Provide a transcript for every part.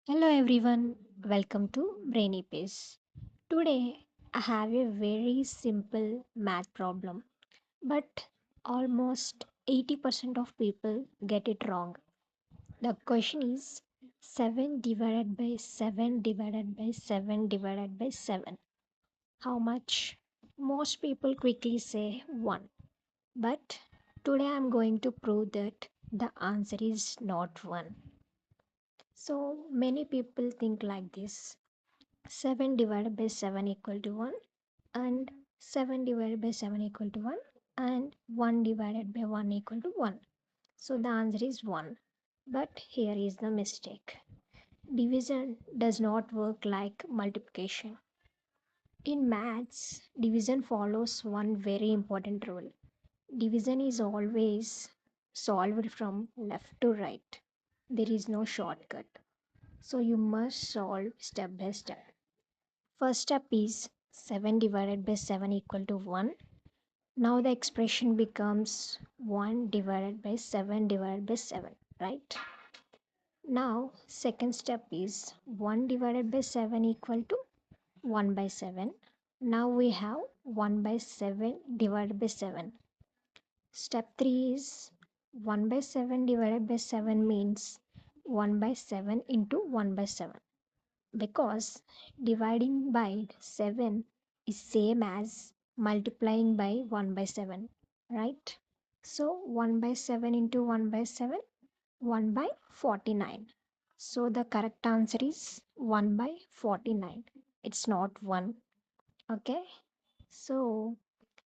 Hello everyone, welcome to Brainy Pace. Today I have a very simple math problem, but almost 80% of people get it wrong. The question is 7 divided by 7 divided by 7 divided by 7. How much? Most people quickly say 1, but today I'm going to prove that the answer is not 1. So many people think like this: 7 divided by 7 equal to 1, and 7 divided by 7 equal to 1, and 1 divided by 1 equal to 1. So the answer is 1. But here is the mistake. Division does not work like multiplication. In maths, division follows one very important rule. Division is always solved from left to right. There is no shortcut. So you must solve step by step. First step is 7 divided by 7 equal to 1. Now the expression becomes 1 divided by 7 divided by 7, right? Now second step is 1 divided by 7 equal to 1 by 7. Now we have 1 by 7 divided by 7. Step 3 is 1 by 7 divided by 7 means 1 by 7 into 1 by 7, because dividing by 7 is same as multiplying by 1 by 7, right? So 1 by 7 into 1 by 7, 1 by 49. So the correct answer is 1 by 49. It's not 1. Okay, so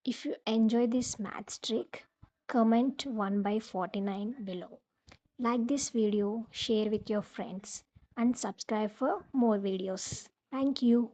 if you enjoy this math trick, comment 1 by 49 below. Like this video, share with your friends, and subscribe for more videos. Thank you.